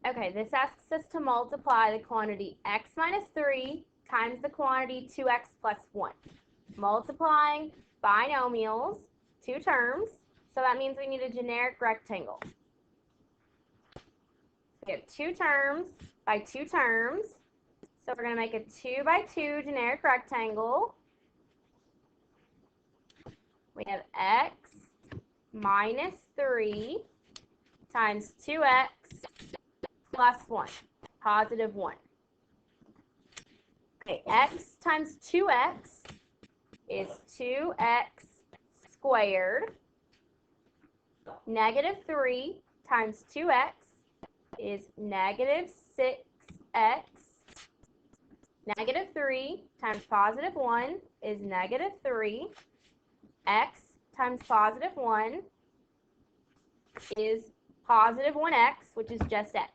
Okay, this asks us to multiply the quantity x minus 3 times the quantity 2x plus 1. Multiplying binomials, two terms, so that means we need a generic rectangle. We have two terms by two terms, so we're going to make a 2 by 2 generic rectangle. We have x minus 3 times 2x plus 1, positive 1. Okay, x times 2x is 2x squared. Negative 3 times 2x is negative 6x. Negative 3 times positive 1 is negative 3. X times positive 1 is positive 1x, which is just x.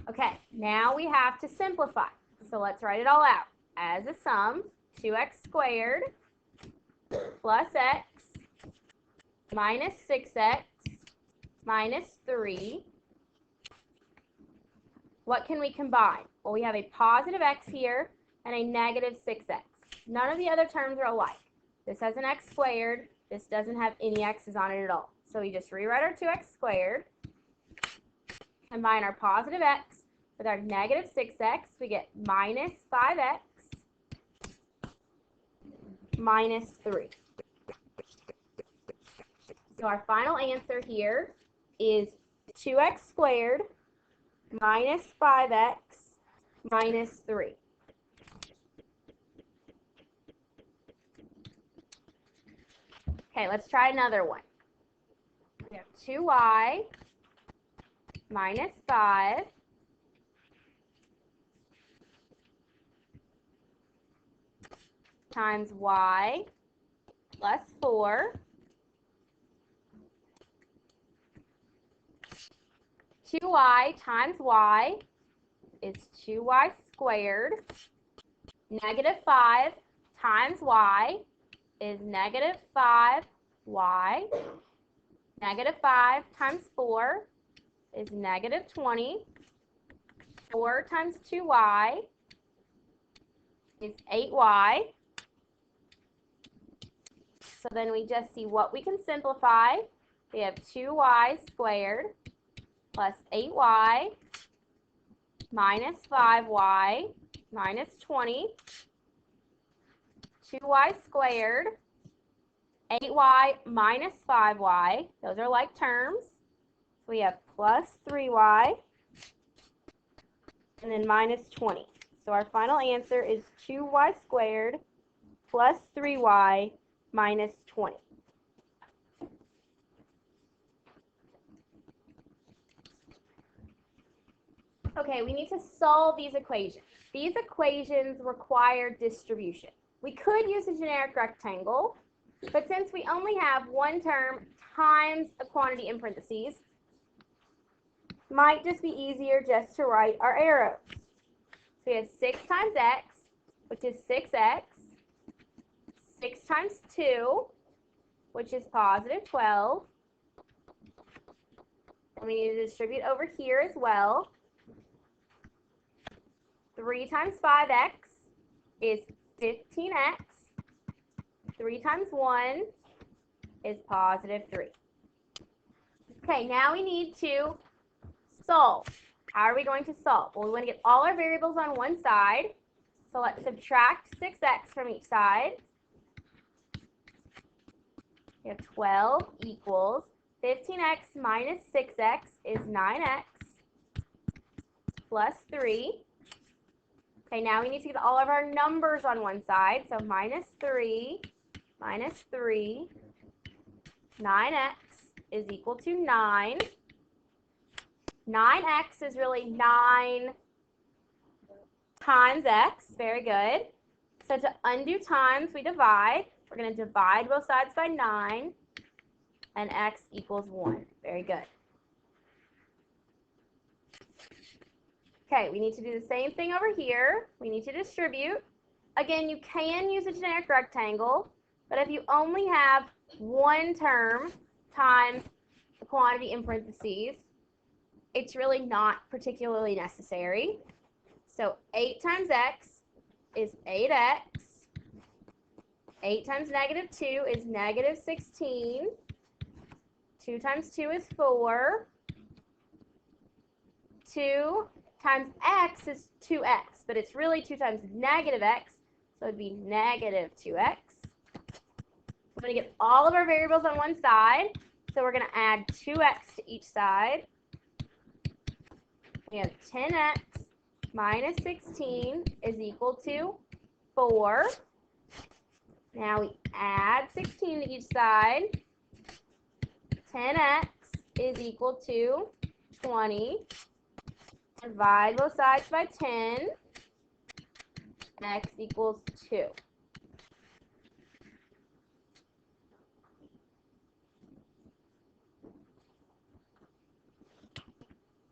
Okay, now we have to simplify. So let's write it all out. As a sum, 2x squared plus x minus 6x minus 3. What can we combine? Well, we have a positive x here and a negative 6x. None of the other terms are alike. This has an x squared. This doesn't have any x's on it at all. So we just rewrite our 2x squared, combine our positive x with our negative 6x, we get minus 5x minus 3. So our final answer here is 2x squared minus 5x minus 3. Okay, let's try another one. We have 2y minus 5 times y plus 4. 2y times y is 2y squared. Negative 5 times y is negative 5y. Negative 5 times 4 is negative 20. 4 times 2y is 8y. So then we just see what we can simplify. We have 2y squared plus 8y minus 5y minus 20. 2y squared, 8y minus 5y. Those are like terms. So we have plus 3y and then minus 20. So our final answer is 2y squared plus 3y minus 20. Okay, we need to solve these equations. These equations require distribution. We could use a generic rectangle, but since we only have one term times a quantity in parentheses, it might just be easier just to write our arrows. So we have 6 times x, which is 6x, 6 times 2, which is positive 12. And we need to distribute over here as well. 3 times 5x is 15x. 3 times 1 is positive 3. Okay, now we need to solve. How are we going to solve? Well, we want to get all our variables on one side. So let's subtract 6x from each side. We have 12 equals 15x minus 6x is 9x plus 3. Okay, now we need to get all of our numbers on one side. So minus 3, 9x is equal to 9. 9x is really 9 times x. Very good. So to undo times, we divide. We're going to divide both sides by 9, and x equals 1. Very good. Okay, we need to do the same thing over here. We need to distribute. Again, you can use a generic rectangle, but if you only have one term times the quantity in parentheses, it's really not particularly necessary. So 8 times x is 8x. 8 times negative 2 is negative 16. 2 times 2 is 4. 2 times x is 2x, but it's really 2 times negative x, so it'd be negative 2x. We're going to get all of our variables on one side, so we're going to add 2x to each side. We have 10x minus 16 is equal to 4. Now we add 16 to each side. 10x is equal to 20. Divide both sides by 10. X equals 2.